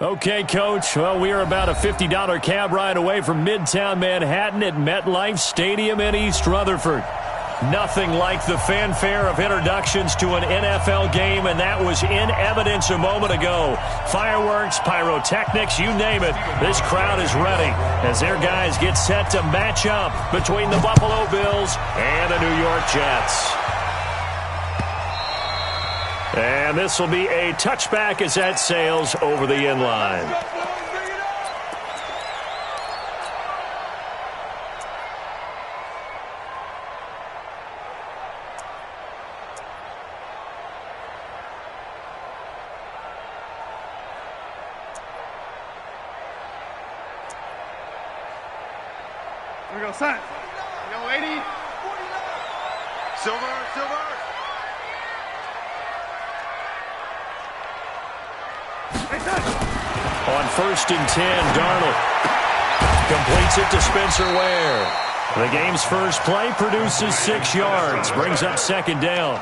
Okay, Coach. Well, we are about a $50 cab ride away from Midtown Manhattan at MetLife Stadium in East Rutherford. Nothing like the fanfare of introductions to an NFL game, and that was in evidence a moment ago. Fireworks, pyrotechnics, you name it. This crowd is ready as their guys get set to match up between the Buffalo Bills and the New York Jets. And this will be a touchback as that sails over the end line. Here we go, son. Here we go, 80. Silver, silver. On 1st and 10, Darnold completes it to Spencer Ware. The game's first play produces 6 yards, brings up 2nd down.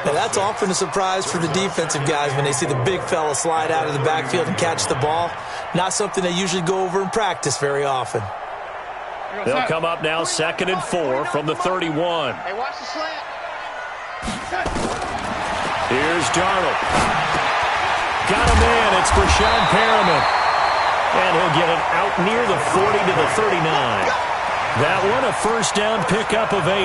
Now that's often a surprise for the defensive guys when they see the big fella slide out of the backfield and catch the ball. Not something they usually go over in practice very often. They'll come up now 2nd and 4 from the 31. Hey, watch the slant. Here's Darnold. Got a man. It's Breshad Perriman. And he'll get it out near the 40 to the 39. That one a first down pickup of 8.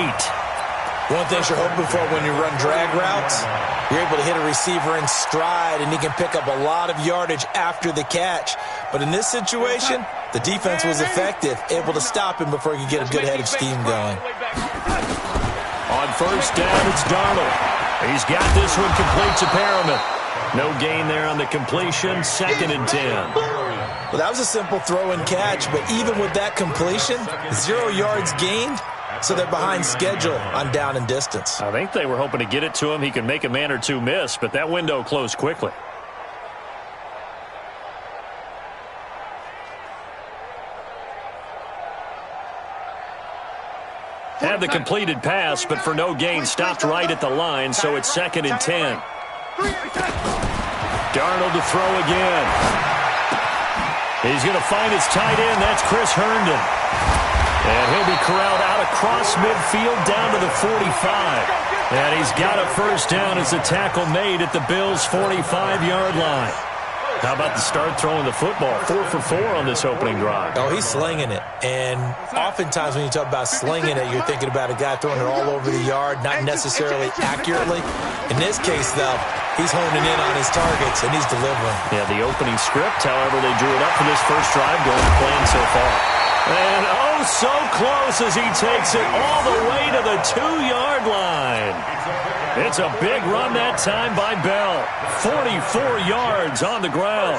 One thing you're hoping for when you run drag routes, you're able to hit a receiver in stride, and he can pick up a lot of yardage after the catch. But in this situation, the defense was effective, able to stop him before he could get a good head of steam going. On 1st down, it's Darnold. He's got this one complete to Perriman. No gain there on the completion, 2nd and 10. Well, that was a simple throw and catch, but even with that completion, 0 yards gained, so they're behind schedule on down and distance. I think they were hoping to get it to him. He could make a man or two miss, but that window closed quickly. Had the completed pass, but for no gain, stopped right at the line, so it's 2nd and 10. Darnold to throw again. He's going to find his tight end. That's Chris Herndon. And he'll be corralled out across midfield down to the 45. And he's got a first down as the tackle made at the Bills' 45-yard line. How about the start throwing the football? 4 for 4 on this opening drive. Oh, he's slinging it. And oftentimes when you talk about slinging it, you're thinking about a guy throwing it all over the yard, not necessarily accurately. In this case, though, he's honing in on his targets, and he's delivering. Yeah, the opening script, however, they drew it up for this first drive going to plan so far. And oh, so close as he takes it all the way to the 2-yard line. It's a big run that time by Bell. 44 yards on the ground.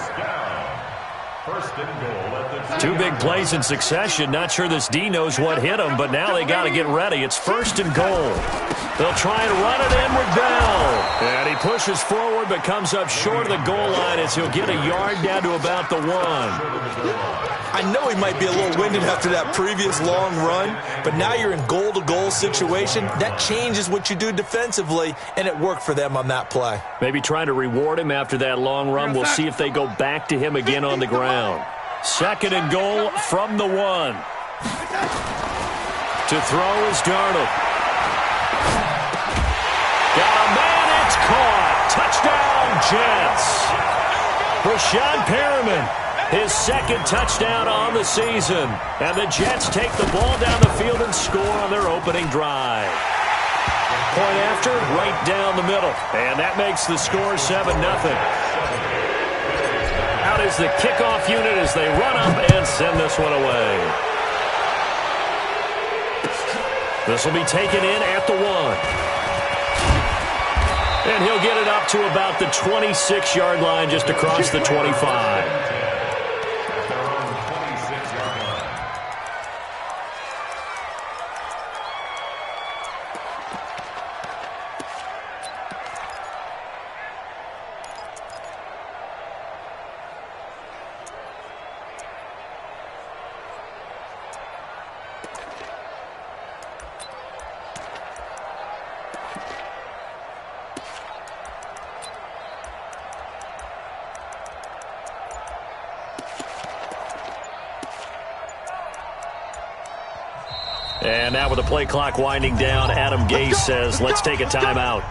2 big plays in succession. Not sure this D knows what hit him, but now they got to get ready. It's 1st and goal. They'll try and run it in with Bell. And he pushes forward but comes up short of the goal line as he'll get a yard down to about the 1. I know he might be a little winded after that previous long run, but now you're in goal-to-goal situation. That changes what you do defensively, and it worked for them on that play. Maybe trying to reward him after that long run. We'll see if they go back to him again on the ground. 2nd and goal from the 1. To throw is Darnold. Got a man, it's caught. Touchdown, Jets. Breshad Perriman. His 2nd touchdown on the season. And the Jets take the ball down the field and score on their opening drive. Point after, right down the middle. And that makes the score 7-0. Out is the kickoff unit as they run up and send this one away. This will be taken in at the 1. And he'll get it up to about the 26-yard line just across the 25. And now with the play clock winding down, Adam Gase says, let's take a timeout.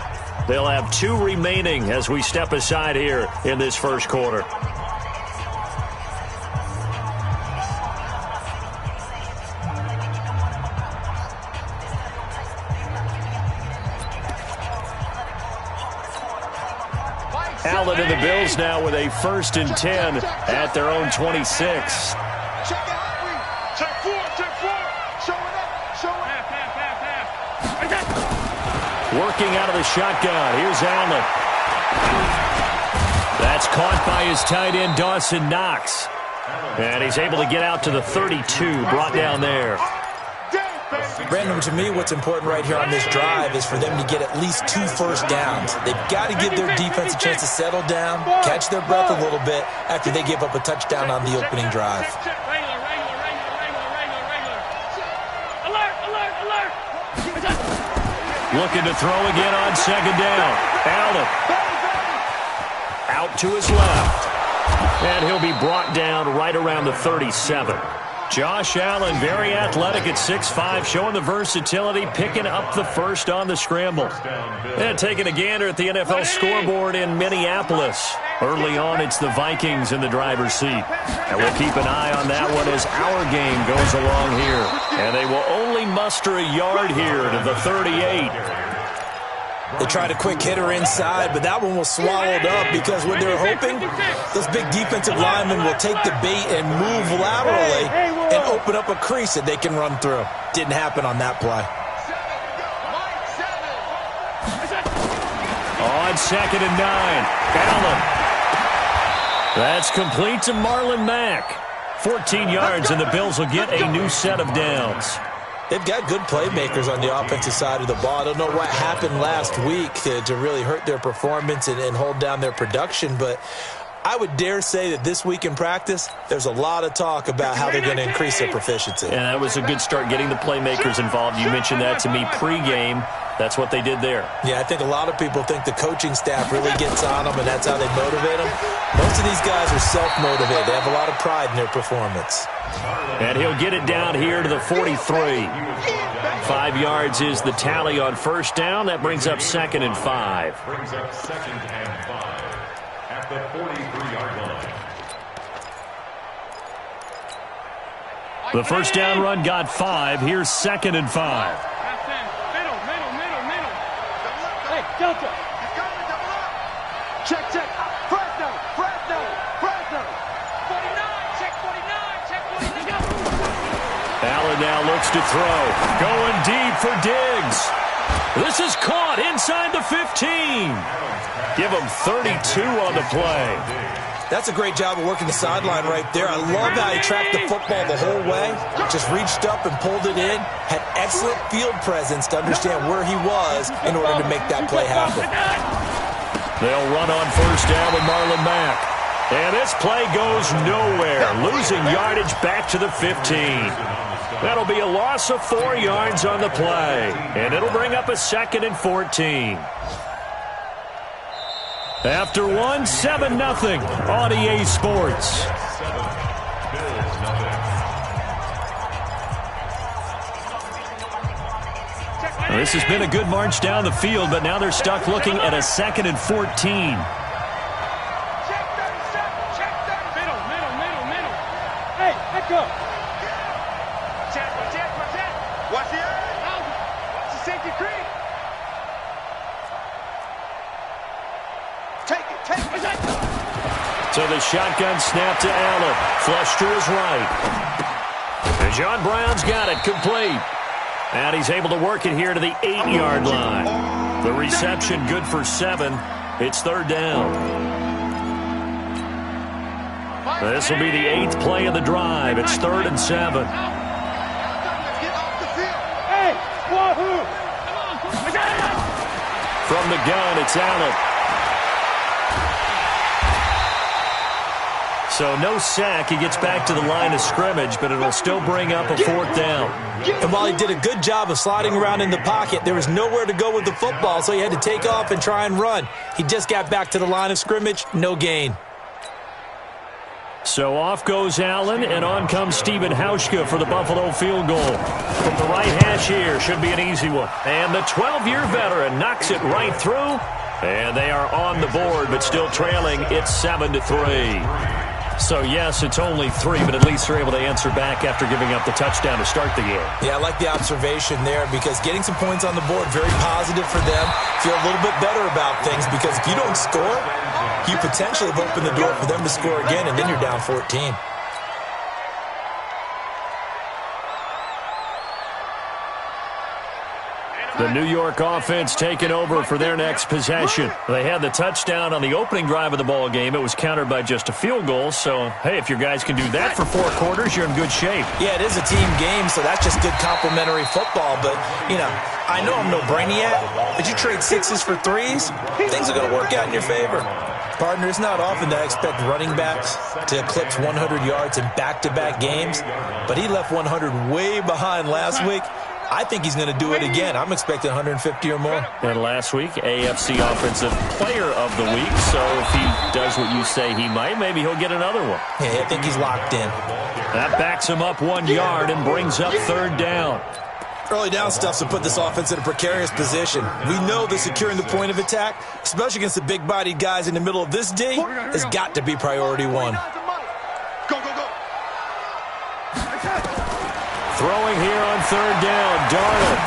They'll have 2 remaining as we step aside here in this first quarter. Allen and the Bills now with a 1st and 10 at their own 26. Check 4. Showing up. Working out of the shotgun. Here's Allen. That's caught by his tight end, Dawson Knox. And he's able to get out to the 32, brought down there. Brandon, to me, what's important right here on this drive is for them to get at least 2 first downs. They've got to give their defense a chance to settle down, catch their breath a little bit after they give up a touchdown on the opening drive. Looking to throw again on 2nd down. Allen out to his left. And he'll be brought down right around the 37. Josh Allen, very athletic at 6'5", showing the versatility, picking up the first on the scramble. And taking a gander at the NFL scoreboard in Minneapolis. Early on, it's the Vikings in the driver's seat. And we'll keep an eye on that one as our game goes along here. And they will only muster a yard here to the 38. They tried a quick hitter inside, but that one was swallowed up because what they're hoping, those big defensive linemen will take the bait and move laterally and open up a crease that they can run through. Didn't happen on that play. On 2nd and 9, Allen. That's complete to Marlon Mack. 14 yards, and the Bills will get a new set of downs. They've got good playmakers on the offensive side of the ball. I don't know what happened last week to really hurt their performance and hold down their production, but I would dare say that this week in practice, there's a lot of talk about how they're going to increase their proficiency. And that was a good start, getting the playmakers involved. You mentioned that to me pregame. That's what they did there. Yeah, I think a lot of people think the coaching staff really gets on them, and that's how they motivate them. Most of these guys are self-motivated. They have a lot of pride in their performance. And he'll get it down here to the 43. 5 yards is the tally on 1st down. That brings up 2nd and 5. Brings up 2nd and 5 at the 43-yard line. The 1st down run got 5. Here's 2nd and 5. Middle. Hey, Delta. Check. Fresno. 49. Check 49. Allen now looks to throw. Going deep for Diggs. This is caught inside the 15. Give him 32 on the play. That's a great job of working the sideline right there. I love how he tracked the football the whole way. Just reached up and pulled it in. Had excellent field presence to understand where he was in order to make that play happen. They'll run on 1st down with Marlon Mack. And this play goes nowhere. Losing yardage back to the 15. That'll be a loss of 4 yards on the play. And it'll bring up a 2nd and 14. After 1, 7-0 on EA Sports. Now, this has been a good march down the field, but now they're stuck looking at a 2nd and 14. Hey, let go. Check. Watch the safety creek. Take it. So the shotgun snap to Allen. Flush to his right. And John Brown's got it complete. And he's able to work it here to the 8-yard line. The reception good for 7. It's 3rd down. This will be the 8th play of the drive. It's 3rd and 7. Hey, wahoo! From the gun, it's Allen. So no sack. He gets back to the line of scrimmage, but it'll still bring up a 4th down. And while he did a good job of sliding around in the pocket, there was nowhere to go with the football, so he had to take off and try and run. He just got back to the line of scrimmage, no gain. So off goes Allen, and on comes Stephen Hauschka for the Buffalo field goal. From the right hash here, should be an easy one. And the 12-year veteran knocks it right through. And they are on the board, but still trailing. It's 7-3. So, yes, it's only 3, but at least they're able to answer back after giving up the touchdown to start the game. Yeah, I like the observation there because getting some points on the board, very positive for them. Feel a little bit better about things because if you don't score, you potentially have opened the door for them to score again, and then you're down 14. The New York offense taking over for their next possession. They had the touchdown on the opening drive of the ball game. It was countered by just a field goal. So, hey, if your guys can do that for 4 quarters, you're in good shape. Yeah, it is a team game, so that's just good complimentary football. But, you know, I know I'm no brainiac, but you trade 6s for 3s, things are going to work out in your favor. Partner, it's not often that I expect running backs to eclipse 100 yards in back-to-back games, but he left 100 way behind last week. I think he's going to do it again. I'm expecting 150 or more. And last week, AFC Offensive Player of the Week. So if he does what you say he might, maybe he'll get another one. Yeah, I think he's locked in. That backs him up 1 yard and brings up 3rd down. Early down stuff to put this offense in a precarious position. We know that securing the point of attack, especially against the big-bodied guys in the middle of this D, has got to be priority 1. Throwing here on 3rd down, Darnold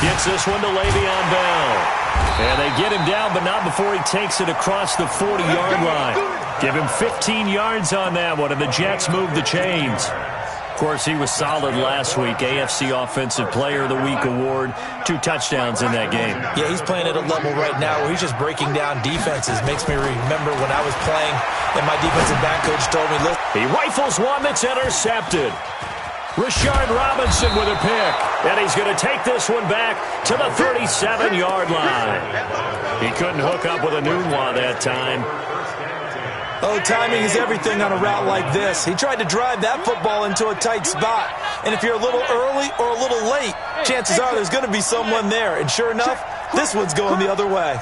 gets this one to Le'Veon Bell. And they get him down, but not before he takes it across the 40-yard line. Give him 15 yards on that one, and the Jets move the chains. Of course, he was solid last week. AFC Offensive Player of the Week award. 2 touchdowns in that game. Yeah, he's playing at a level right now where he's just breaking down defenses. Makes me remember when I was playing and my defensive back coach told me, look. He rifles one that's intercepted. Rashard Robinson with a pick. And he's going to take this one back to the 37-yard line. He couldn't hook up with Enunwa that time. Oh, timing is everything on a route like this. He tried to drive that football into a tight spot. And if you're a little early or a little late, chances are there's going to be someone there. And sure enough, this one's going the other way.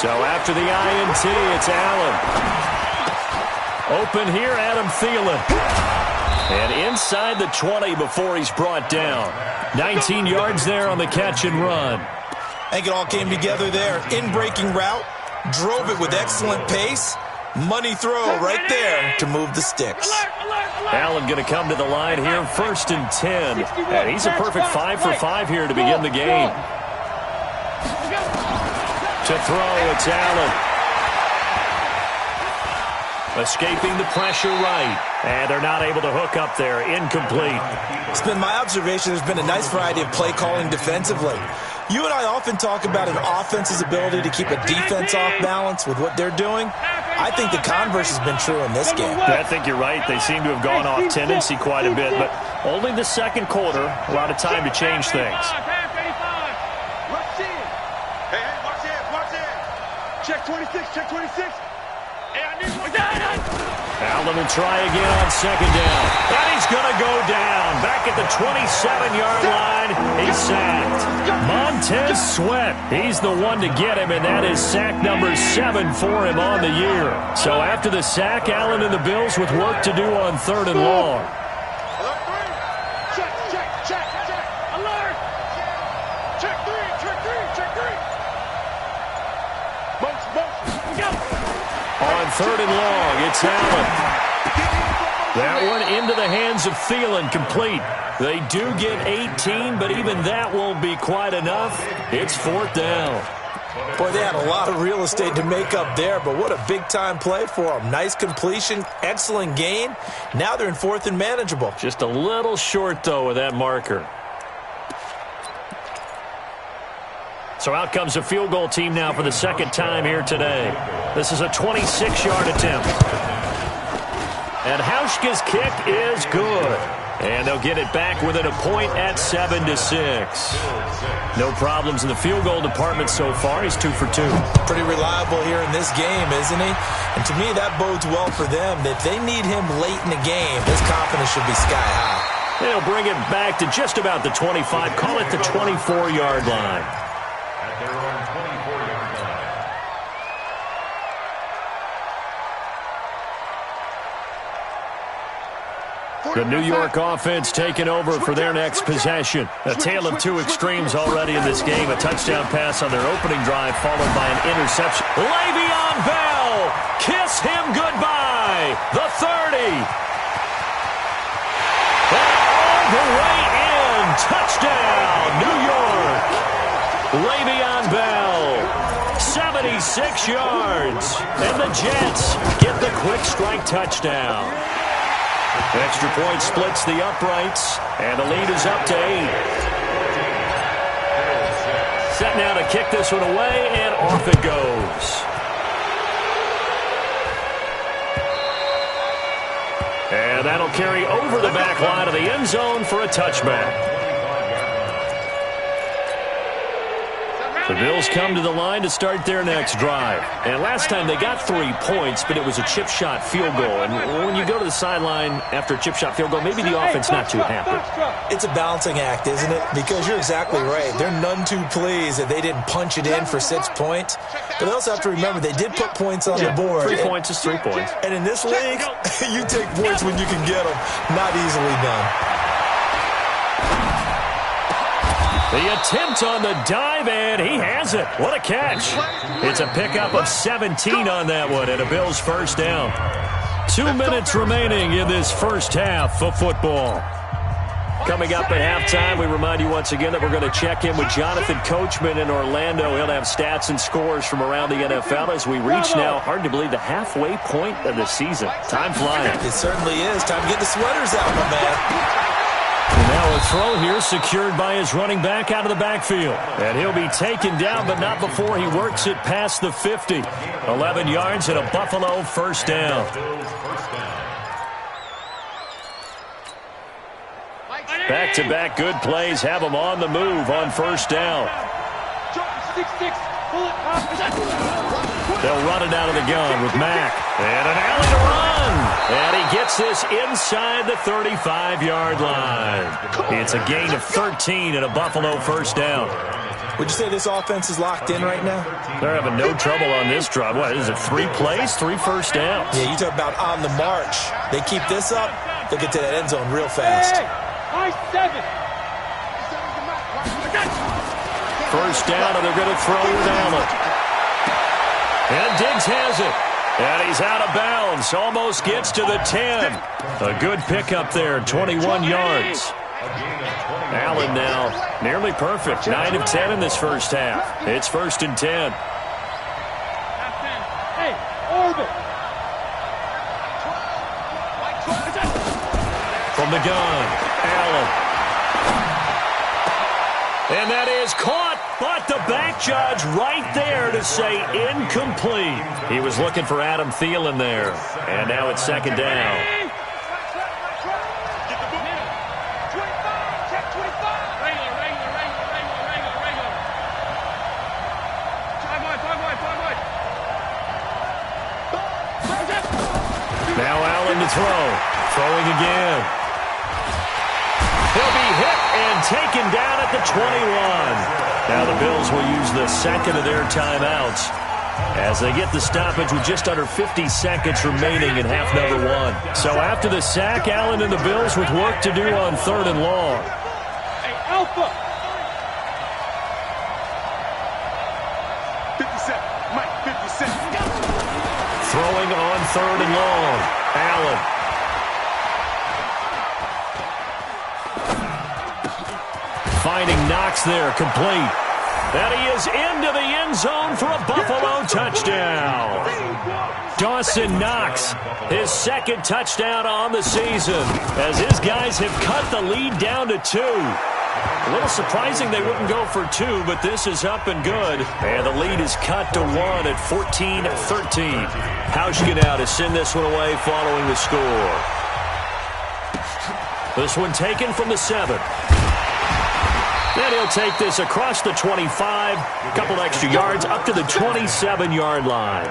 So after the INT, it's Allen. Open here, Adam Thielen. And inside the 20 before he's brought down. 19 yards there on the catch and run. I think it all came together there. In-breaking route, drove it with excellent pace. Money throw right there to move the sticks. Allen going to come to the line here, 1st and 10. And he's a perfect 5 for 5 here to begin the game. To throw, it's Allen. Escaping the pressure right. And they're not able to hook up there. Incomplete. It's been my observation there's been a nice variety of play calling defensively. You and I often talk about an offense's ability to keep a defense off balance with what they're doing. I think the converse has been true in this game. I think you're right. They seem to have gone off tendency quite a bit, but only the 2nd quarter, a lot of time to change things. Check 26, check 26. Allen will try again on 2nd down. And he's going to go down. Back at the 27-yard line, he's sacked. Montez Sweat, he's the one to get him, and that is sack number 7 for him on the year. So after the sack, Allen and the Bills with work to do on 3rd and long. Check. Alert. Check 3. On 3rd and long, it's Allen. That one into the hands of Thielen, complete. They do get 18, but even that won't be quite enough. It's 4th down. Boy, they had a lot of real estate to make up there, but what a big-time play for them. Nice completion, excellent gain. Now they're in 4th and manageable. Just a little short, though, with that marker. So out comes a field goal team now for the 2nd time here today. This is a 26-yard attempt. And Hauschka's kick is good. And they'll get it back within a point at 7-6. No problems in the field goal department so far. He's 2 for 2. Pretty reliable here in this game, isn't he? And to me, that bodes well for them. If they need him late in the game, his confidence should be sky high. They'll bring it back to just about the 25. Call it the 24-yard line. At their own 24-yard The New York offense taking over for their next possession. A tale of two extremes already in this game. A touchdown pass on their opening drive followed by an interception. Le'Veon Bell, kiss him goodbye. The 30. And all the way in. Touchdown, New York. Le'Veon Bell, 76 yards. And the Jets get the quick strike touchdown. Extra point splits the uprights, and the lead is up to 8. Set now to kick this one away, and off it goes. And that'll carry over the back line of the end zone for a touchback. The Bills come to the line to start their next drive. And last time they got 3 points, but it was a chip shot field goal. And when you go to the sideline after a chip shot field goal, maybe the offense not too happy. It's a balancing act, isn't it? Because you're exactly right. They're none too pleased that they didn't punch it in for 6 points. But they also have to remember they did put points on the board. 3 points is 3 points. And in this league, you take points when you can get them. Not easily done. The attempt on the dive, and he has it. What a catch. It's a pickup of 17 on that one, and a Bills first down. 2 minutes remaining in this first half of football. Coming up at halftime, we remind you once again that we're going to check in with Jonathan Coachman in Orlando. He'll have stats and scores from around the NFL as we reach now, hard to believe, the halfway point of the season. Time flying. It certainly is. Time to get the sweaters out, my man. Now a throw here secured by his running back out of the backfield. And he'll be taken down, but not before he works it past the 50. 11 yards and a Buffalo first down. Back-to-back good plays have him on the move on first down. They'll run it out of the gun with Mack. And an alley to run. And he gets this inside the 35-yard line. It's a gain of 13 and a Buffalo first down. Would you say this offense is locked in right now? They're having no trouble on this drive. What, is it 3 plays, 3 first downs? Yeah, you talk about on the march. They keep this up, they'll get to that end zone real fast. First down, and they're going to throw with Allen. And Diggs has it. And he's out of bounds. Almost gets to the 10. A good pickup there, 21 yards. Allen now nearly perfect. 9 of 10 in this first half. It's first and 10. Hey, orbit. From the gun, Allen. And that is caught, but the back judge right there to say incomplete. He was looking for Adam Thielen there. And now it's second down. Now Allen to throw. Throwing again. He'll be hit and taken down at the 21. Now the Bills will use the second of their timeouts as they get the stoppage with just under 50 seconds remaining in half number 1. So after the sack, Allen and the Bills with work to do on 3rd and long. Hey, Alpha. 57. Mike, 57. Throwing on 3rd and long. Allen. Finding Knox there, complete. And he is into the end zone for a Buffalo touchdown. Dawson Knox, his second touchdown on the season, as his guys have cut the lead down to 2. A little surprising they wouldn't go for 2, but this is up and good. And the lead is cut to 1 at 14-13. Hauschka now to send this one away following the score. This one taken from the 7. Then he'll take this across the 25, a couple extra yards, up to the 27-yard line.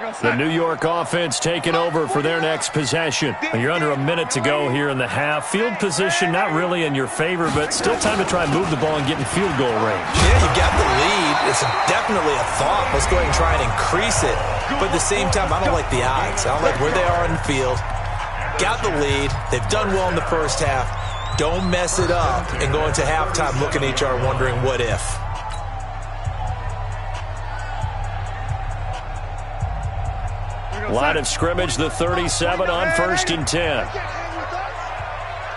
The New York offense taking over for their next possession. You're under a minute to go here in the half. Field position not really in your favor, but still time to try and move the ball and get in field goal range. Yeah, you got the lead. It's definitely a thought. Let's go ahead and try and increase it. But at the same time, I don't like the odds. I don't like where they are on the field. Got the lead. They've done well in the first half. Don't mess it up and go into halftime looking at each other wondering what if. Line of scrimmage, the 37 on 1st and 10.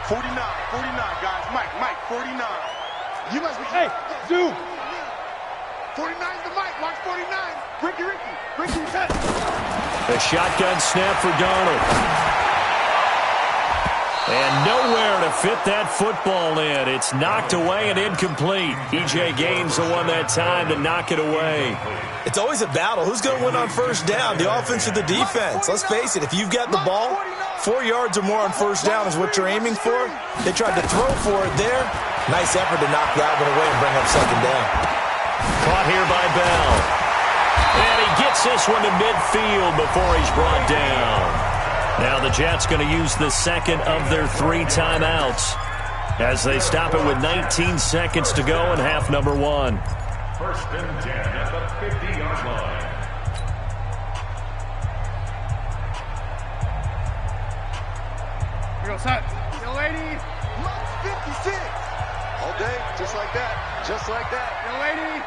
49, 49, guys. Mike, 49. You must be. Hey, zoom. 49's the Mike. Watch 49. Ricky, touch. A shotgun snap for Darnold. And nowhere to fit that football in. It's knocked away and incomplete. E.J. Gaines the one that time to knock it away. It's always a battle. Who's going to win on first down, the offense or the defense? Let's face it, if you've got the ball, 4 yards or more on first down is what you're aiming for. They tried to throw for it there. Nice effort to knock that one away and bring up second down. Caught here by Bell. And he gets this one to midfield before he's brought down. Now the Jets going to use the second of their 3 timeouts as they stop it with 19 seconds to go in half number 1. 1st and 10 at the 50-yard line. Here we go, son. Yo, lady. 56. All day, just like that. Just like that. Yo, lady.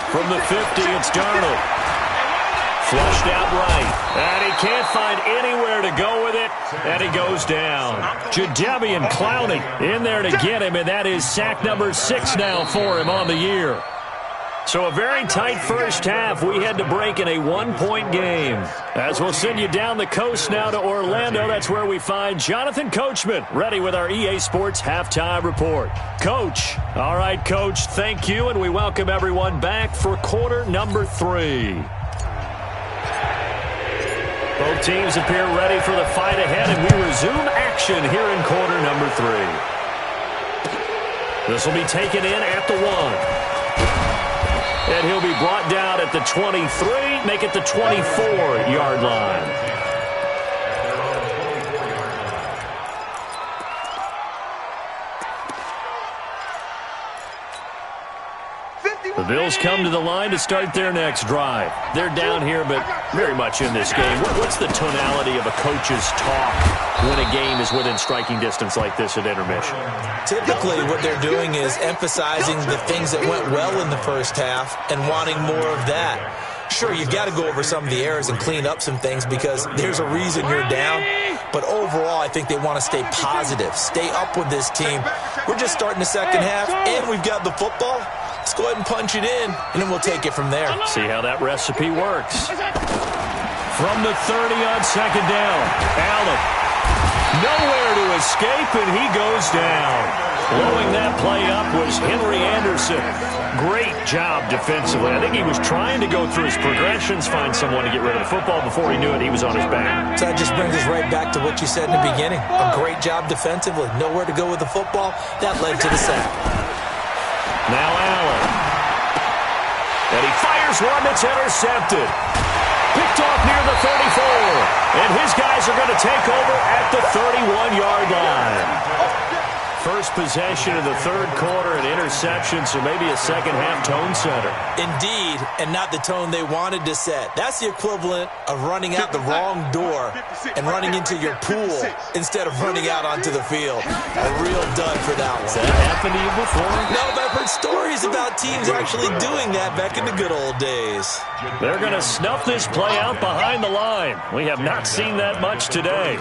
From the 50, it's Darnold. Flushed out right. And he can't find anywhere to go with it. And he goes down. Jadeveon Clowney in there to get him. And that is sack number 6 now for him on the year. So a very tight first half. We had to break in a 1-point game. As we'll send you down the coast now to Orlando. That's where we find Jonathan Coachman ready with our EA Sports halftime report. Coach. All right, Coach. Thank you. And we welcome everyone back for quarter number 3. Both teams appear ready for the fight ahead, and we resume action here in quarter number 3. This will be taken in at the 1. And he'll be brought down at the 23, make it the 24-yard line. The Bills come to the line to start their next drive. They're down here, but very much in this game. What's the tonality of a coach's talk when a game is within striking distance like this at intermission? Typically, what they're doing is emphasizing the things that went well in the first half and wanting more of that. Sure, you've got to go over some of the errors and clean up some things because there's a reason you're down. But overall, I think they want to stay positive, stay up with this team. We're just starting the second half, and we've got the football. Let's go ahead and punch it in, and then we'll take it from there. See how that recipe works. From the 30 on second down, Allen. Nowhere to escape, and he goes down. Blowing that play up was Henry Anderson. Great job defensively. I think he was trying to go through his progressions, find someone to get rid of the football. Before he knew it, he was on his back. So that just brings us right back to what you said in the beginning. A great job defensively. Nowhere to go with the football. That led to the sack. Now Allen. And he fires one that's intercepted. Picked off near the 34. And his guys are going to take over at the 31-yard line. First possession of the third quarter, an interception, so maybe a second-half tone setter. Indeed, and not the tone they wanted to set. That's the equivalent of running out the wrong door and running into your pool instead of running out onto the field. A real dud for that one. Has that happened to you before? No, but I've heard stories about teams actually doing that back in the good old days. They're going to snuff this play out behind the line. We have not seen that much today.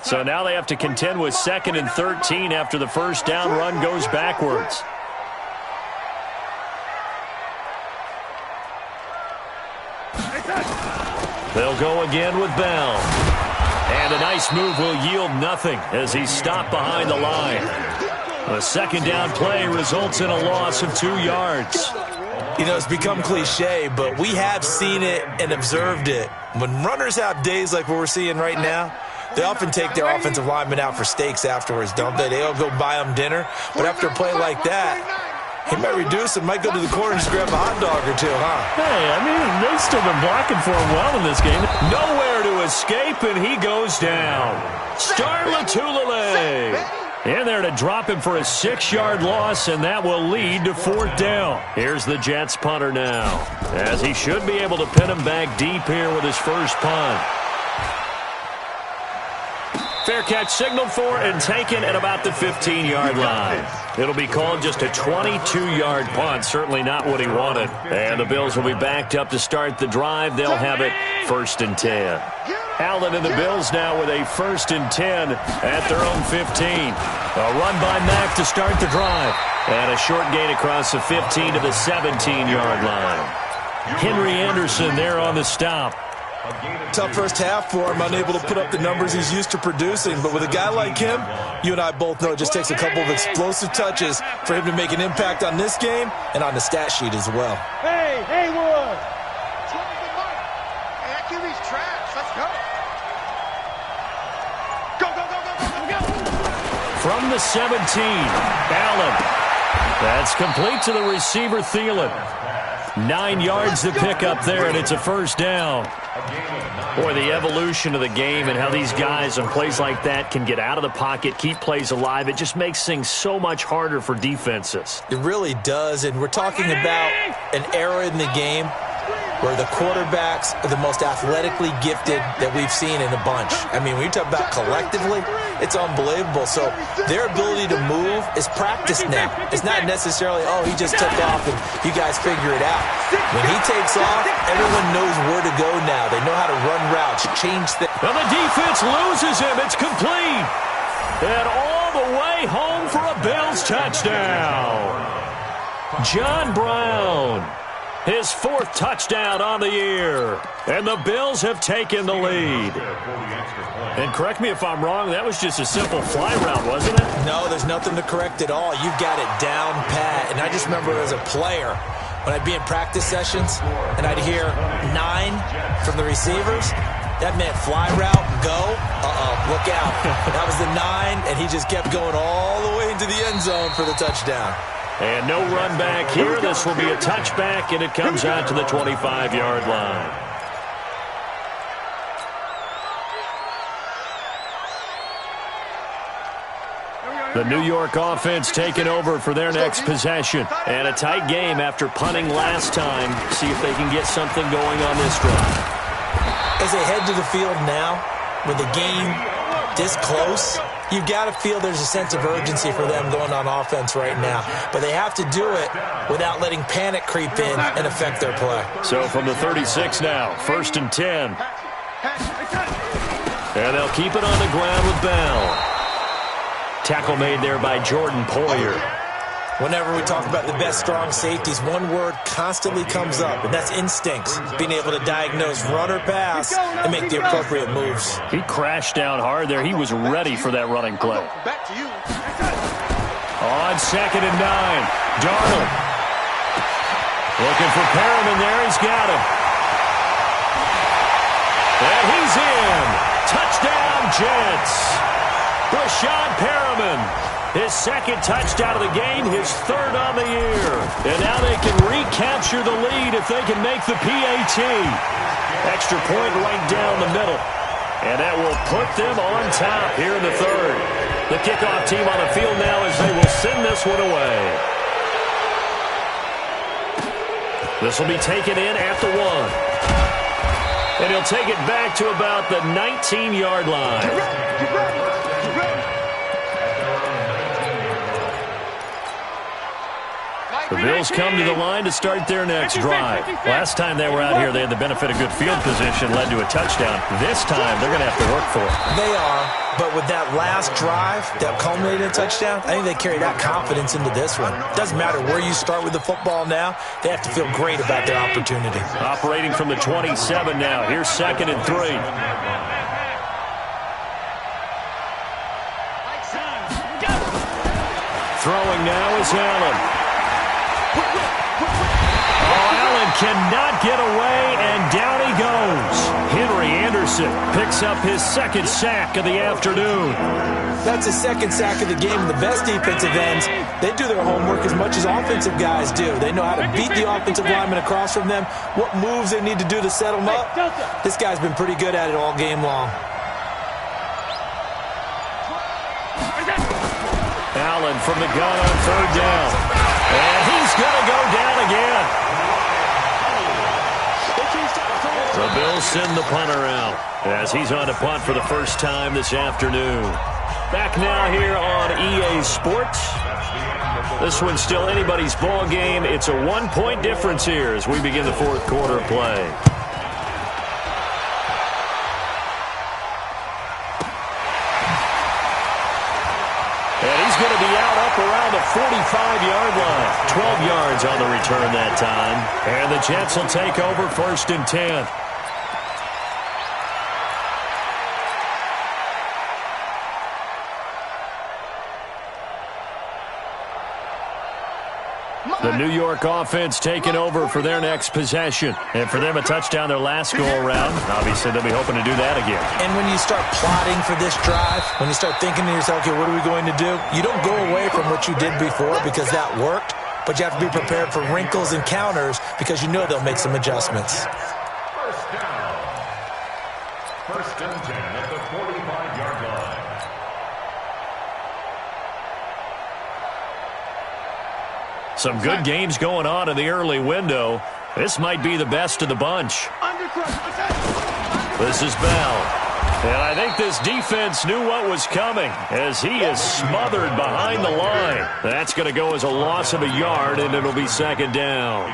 So now they have to contend with 2nd and 13 after the first down run goes backwards. They'll go again with Bell. And a nice move will yield nothing as he's stopped behind the line. The second down play results in a loss of 2 yards. You know, it's become cliche, but we have seen it and observed it. When runners have days like what we're seeing right now, they often take their offensive linemen out for steaks afterwards, don't they? They all go buy them dinner. But after a play like that, he might reduce and might go to the corner and just grab a hot dog or two, huh? Hey, I mean, they've still been blocking for him well in this game. Nowhere to escape, and he goes down. Star Lotulelei in there to drop him for a 6-yard loss, and that will lead to 4th down. Here's the Jets punter now, as he should be able to pin him back deep here with his first punt. Fair catch signaled for and taken at about the 15-yard line. It'll be called just a 22-yard punt. Certainly not what he wanted. And the Bills will be backed up to start the drive. They'll have it 1st and 10. Allen and the Bills now with a 1st and 10 at their own 15. A run by Mack to start the drive. And a short gain across the 15 to the 17-yard line. Henry Anderson there on the stop. Tough first half for him, unable to put up the numbers he's used to producing. But with a guy like him, you and I both know it just takes a couple of explosive touches for him to make an impact on this game and on the stat sheet as well. Hey, Haywood! Hey, that QB's trash. Let's go. Go. From the 17, Allen. That's complete to the receiver, Thielen. 9 yards to pick up there, and it's a 1st down. Boy, the evolution of the game and how these guys on plays like that can get out of the pocket, keep plays alive, it just makes things so much harder for defenses. It really does, and we're talking about an era in the game where the quarterbacks are the most athletically gifted that we've seen in a bunch. I mean, when you talk about collectively, it's unbelievable. So their ability to move is practiced now. It's not necessarily, oh, he just took off and you guys figure it out. When he takes off, everyone knows where to go now. They know how to run routes, change things. And the defense loses him. It's complete. And all the way home for a Bills touchdown. John Brown. His 4th touchdown on the year. And the Bills have taken the lead. And correct me if I'm wrong, that was just a simple fly route, wasn't it? No, there's nothing to correct at all. You've got it down pat. And I just remember as a player, when I'd be in practice sessions and I'd hear 9 from the receivers, that meant fly route, go, look out. That was the 9, and he just kept going all the way into the end zone for the touchdown. And no run back here. This will be a touchback, and it comes out to the 25-yard line. The New York offense taking over for their next possession. And a tight game after punting last time. See if they can get something going on this drive. As they head to the field now, with the game this close, you've got to feel there's a sense of urgency for them going on offense right now. But they have to do it without letting panic creep in and affect their play. So from the 36 now, 1st and 10. And they'll keep it on the ground with Bell. Tackle made there by Jordan Poyer. Whenever we talk about the best strong safeties, one word constantly comes up, and that's instincts. Being able to diagnose run or pass and make the appropriate moves. He crashed down hard there. He was ready for that running play. Back to you. On 2nd and 9, Darnold. Looking for Perriman there. He's got him. And he's in. Touchdown, Jets. Breshad Perriman, his 2nd touchdown of the game, his 3rd on the year. And now they can recapture the lead if they can make the PAT. Extra point right down the middle. And that will put them on top here in the 3rd. The kickoff team on the field now as they will send this one away. This will be taken in at the 1. And he'll take it back to about the 19-yard line. The Bills come to the line to start their next drive. Last time they were out here, they had the benefit of good field position, led to a touchdown. This time, they're going to have to work for it. They are, but with that last drive that culminated in a touchdown, I think they carry that confidence into this one. Doesn't matter where you start with the football now, they have to feel great about their opportunity. Operating from the 27 now. Here's 2nd and 3. Throwing now is Allen. cannot get away, and down he goes. Henry Anderson picks up his second sack of the afternoon. That's his second sack of the game. The best defensive ends, they do their homework as much as offensive guys do. They know how to beat the offensive lineman across from them, what moves they need to do to set them up. This guy's been pretty good at it all game long. Allen from the gun on third down. And he's going to go down again. The Bills send the punter out as he's on to punt for the first time this afternoon. Back now here on EA Sports. This one's still anybody's ball game. It's a 1-point difference here as we begin the fourth quarter play. And he's going to be out up around the 45-yard line. 12 yards on the return that time. And the Jets will take over 1st and 10. The New York offense taking over for their next possession. And for them, a touchdown their last go-around. Obviously, they'll be hoping to do that again. And when you start plotting for this drive, when you start thinking to yourself, okay, what are we going to do? You don't go away from what you did before because that worked, but you have to be prepared for wrinkles and counters because you know they'll make some adjustments. First down. 1st and 10 at the 45-yard line. Some good games going on in the early window. This might be the best of the bunch. This is Bell. And I think this defense knew what was coming as he is smothered behind the line. That's going to go as a loss of a yard, and it'll be 2nd down.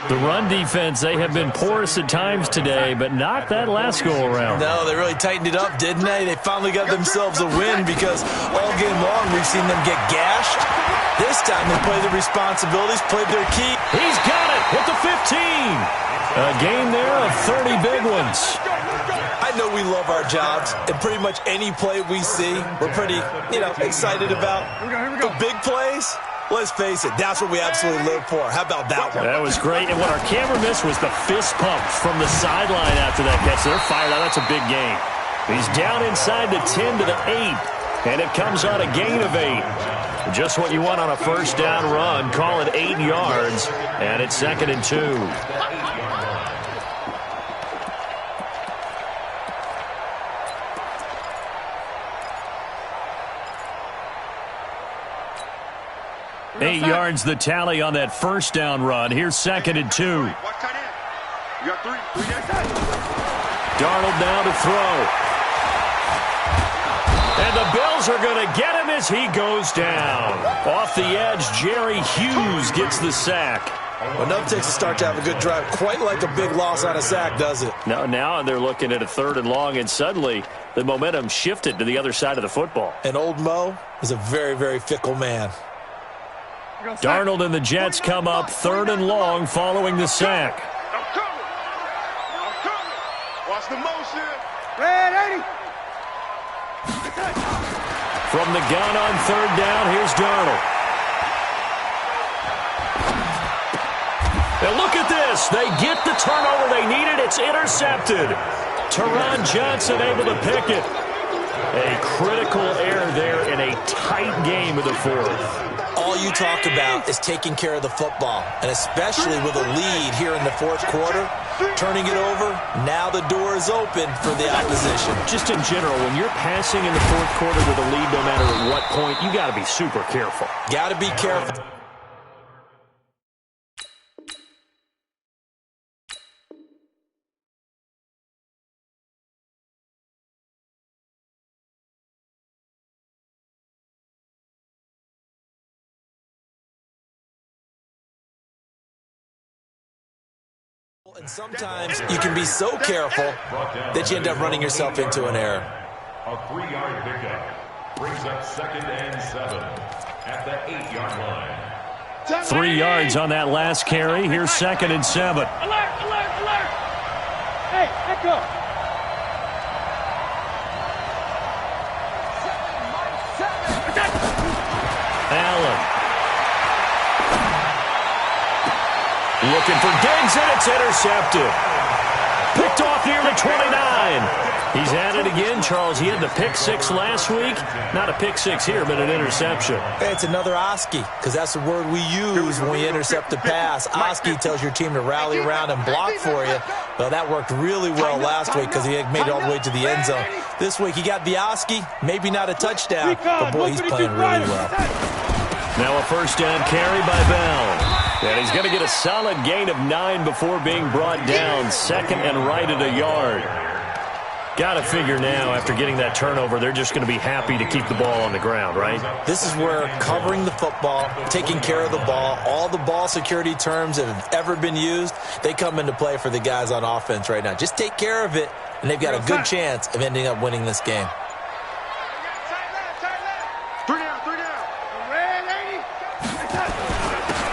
The run defense, they have been porous at times today, but not that last go-around. No, they really tightened it up, didn't they? They finally got themselves a win because all game long we've seen them get gashed. This time they played the responsibilities, played their key. He's got it at the 15. A game there of 30 big ones. I know we love our jobs, and pretty much any play we see, we're pretty, excited about. The big plays, let's face it, that's what we absolutely live for. How about that one? That was great, and what our camera missed was the fist pump from the sideline after that catch. They're fired out. That's a big game. He's down inside the 10 to the 8, and it comes on a gain of 8. Just what you want on a first down run. Call it 8 yards, and it's 2nd and 2. Eight yards the tally on that first down run. Here's 2nd and 2. You got 3. 3 next time. Darnold now to throw. And the Bills are going to get him as he goes down. Off the edge, Jerry Hughes gets the sack. Well, enough takes to start to have a good drive. Quite like a big loss on a sack, does it? Now they're looking at a 3rd and long, and suddenly the momentum shifted to the other side of the football. And old Mo is a very, very fickle man. Darnold and the Jets come up 3rd and long following the sack. I'm coming. Watch the motion. Red 80. From the gun on 3rd down, here's Darnold. Now look at this. They get the turnover they needed. It's intercepted. Teron Johnson able to pick it. A critical error there in a tight game of the 4th. All you talk about is taking care of the football, and especially with a lead here in the 4th quarter, turning it over, now the door is open for the opposition. Just in general, when you're passing in the 4th quarter with a lead, no matter at what point, you got to be super careful. Got to be careful. And sometimes you can be so careful that you end up running yourself into an error. A 3-yard pickup brings up 2nd and 7 at the 8-yard line. 3 yards on that last carry. Here's 2nd and 7. Alert, alert, alert! Hey, echo! Allen Looking for Diggs, and it's intercepted. Picked off near the 29. He's at it again, Charles. He had the pick six last week. Not a pick six here, but an interception. Hey, it's another Oski, because that's the word we use when you intercept a pass. Oski tells your team to rally around and block for you. Well, that worked really well last week because he made it all the way to the end zone. This week he got the Oski, maybe not a touchdown, but boy, he's playing really well. Now a first down carry by Bell. And he's going to get a solid gain of 9 before being brought down. Second and right at a yard. Got to figure now, after getting that turnover, they're just going to be happy to keep the ball on the ground, right? This is where covering the football, taking care of the ball, all the ball security terms that have ever been used, they come into play for the guys on offense right now. Just take care of it, and they've got a good chance of ending up winning this game.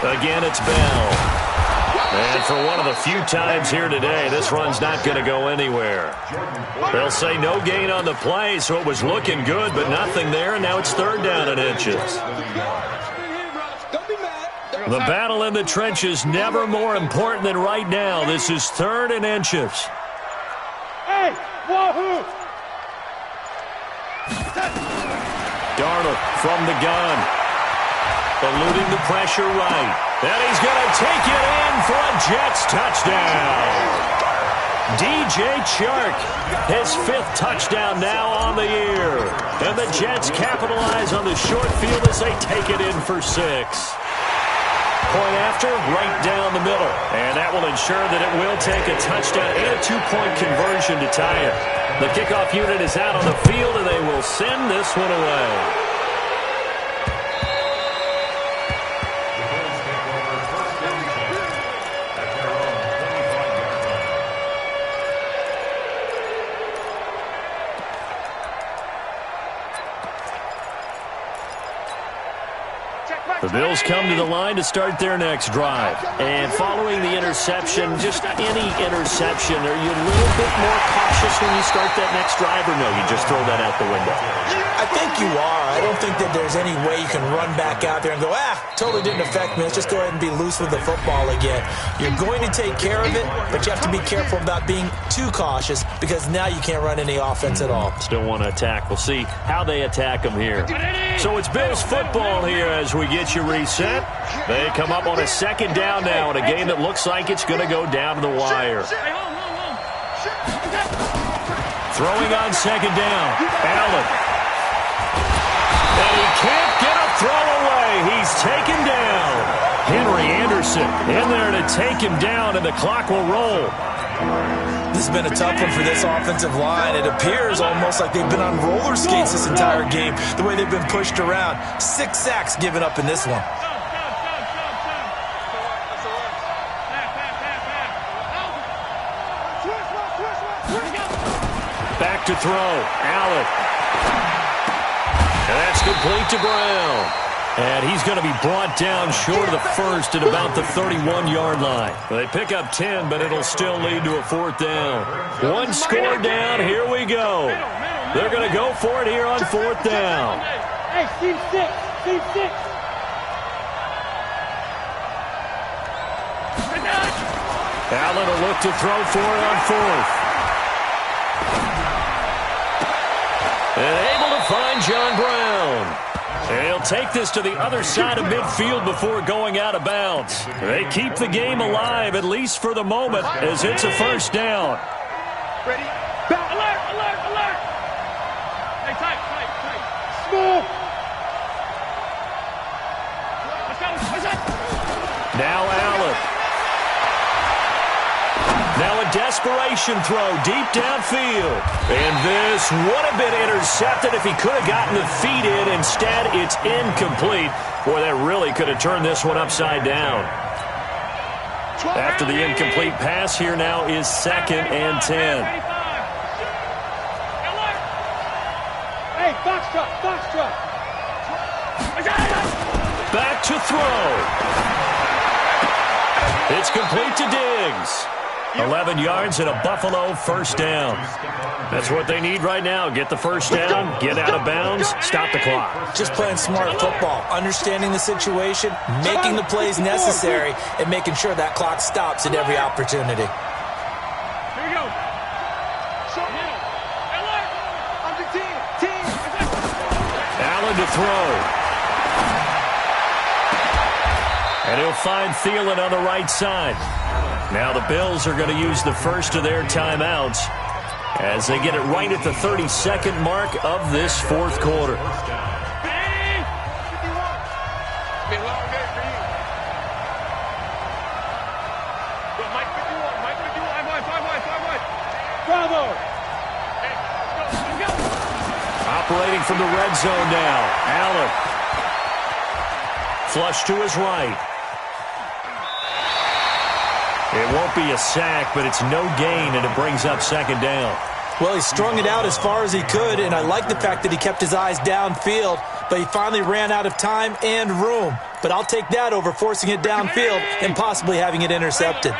Again, it's Bell. And for one of the few times here today, this run's not going to go anywhere. They'll say no gain on the play, so it was looking good, but nothing there, and now it's third down and inches. The battle in the trenches never more important than right now. This is third and inches. Hey, wahoo! Darnold from the gun. Eluding the pressure right. And he's going to take it in for a Jets touchdown. DJ Chark, his 5th touchdown now on the year. And the Jets capitalize on the short field as they take it in for 6. Point after, right down the middle. And that will ensure that it will take a touchdown and a 2-point conversion to tie it. The kickoff unit is out on the field, and they will send this one away. The Bills come to the line to start their next drive. And following the interception, just any interception, are you a little bit more cautious when you start that next drive, or no, you just throw that out the window? I think you are. I don't think that there's any way you can run back out there and go, totally didn't affect me. Let's just go ahead and be loose with the football again. You're going to take care of it, but you have to be careful about being too cautious because now you can't run any offense at all. Still want to attack. We'll see how they attack them here. So it's Bills football here as we get you reset. They come up on a second down now in a game that looks like it's going to go down to the wire. Throwing on second down. Allen. And he can't get a throw away. He's taken down. Henry Anderson in there to take him down, and the clock will roll. This has been a tough one for this offensive line. It appears almost like they've been on roller skates this entire game, the way they've been pushed around. 6 sacks given up in this one. Back to throw. Allen. And that's complete to Brown. And he's going to be brought down short of the first at about the 31-yard line. They pick up 10, but it'll still lead to a 4th down. 1 score down. Here we go. They're going to go for it here on 4th down. Hey, team 6. Team 6. Allen will look to throw for it on 4th. And able to find John Brown. And he'll take this to the other side of midfield before going out of bounds. They keep the game alive, at least for the moment, as it's a first down. Ready? Alert, alert, alert. Hey, tight, tight, tight. Smooth. Let's go, let's go. Now Allen. Now a desperation throw deep downfield. And this would have been intercepted if he could have gotten the feet in. Instead, it's incomplete. Boy, that really could have turned this one upside down. After the incomplete pass, here now is 2nd and 10. Hey, box truck, box truck. Back to throw. It's complete to Diggs. 11 yards and a Buffalo first down. That's what they need right now. Get the first down, get out of bounds, stop the clock. Just playing smart football, understanding the situation, making the plays necessary, and making sure that clock stops at every opportunity. Here we go. Allen to throw. And he'll find Thielen on the right side. Now the Bills are going to use the first of their timeouts as they get it right at the 32nd mark of this fourth quarter. Operating from the red zone now. Allen. Flush to his right. It won't be a sack, but it's no gain, and it brings up second down. Well, he strung it out as far as he could, and I like the fact that he kept his eyes downfield, but he finally ran out of time and room. But I'll take that over forcing it downfield and possibly having it intercepted.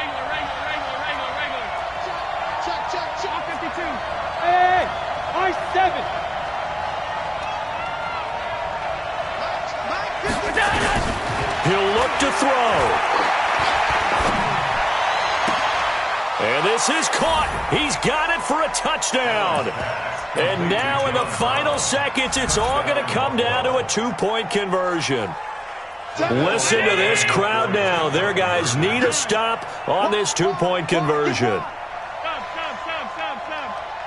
He'll look to throw. And this is caught. He's got it for a touchdown. And now in the final seconds, it's all going to come down to a two-point conversion. Listen to this crowd now. Their guys need a stop on this two-point conversion. Stop.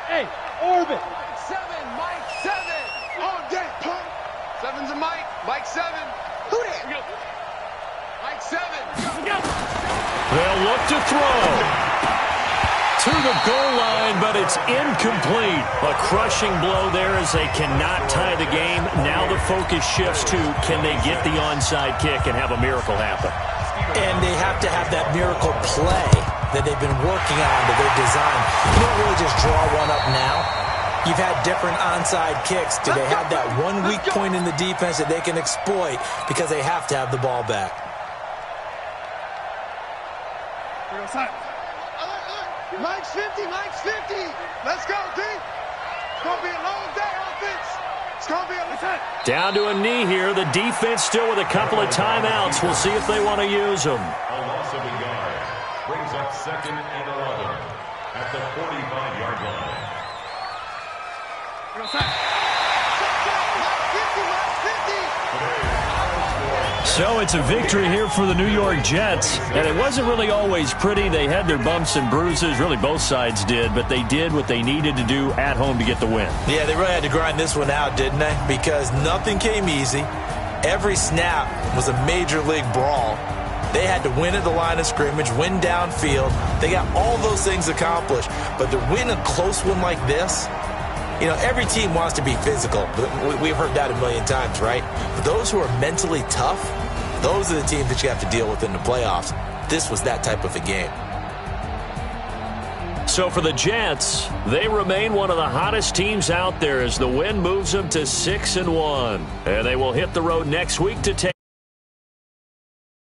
Hey, Orbit. 7, Mike 7. All day, punk. 7's a Mike. Mike 7. Who that? Mike 7. They'll look to throw. To the goal line, but it's incomplete. A crushing blow there as they cannot tie the game. Now the focus shifts to, can they get the onside kick and have a miracle happen? And they have to have that miracle play that they've been working on that they've designed. You don't really just draw one up now. You've had different onside kicks. Do they have that one weak point in the defense that they can exploit because they have to have the ball back? Mike's 50, Mike's 50. Let's go, D. It's going to be a long day, offense. It's going to be a long day. Down to a knee here. The defense still with a couple of timeouts. We'll see if they want to use them. A loss of a yard brings up second and 11 at the 45-yard line. So it's a victory here for the New York Jets, and it wasn't really always pretty. They had their bumps and bruises, really both sides did, but they did what they needed to do at home to get the win. Yeah, they really had to grind this one out, didn't they? Because nothing came easy. Every snap was a major league brawl. They had to win at the line of scrimmage, win downfield. They got all those things accomplished, but to win a close one like this, you know, every team wants to be physical. We've heard that a million times, right? But those who are mentally tough, those are the teams that you have to deal with in the playoffs. This was that type of a game. So for the Jets, they remain one of the hottest teams out there as the win moves them to 6-1. And they will hit the road next week to take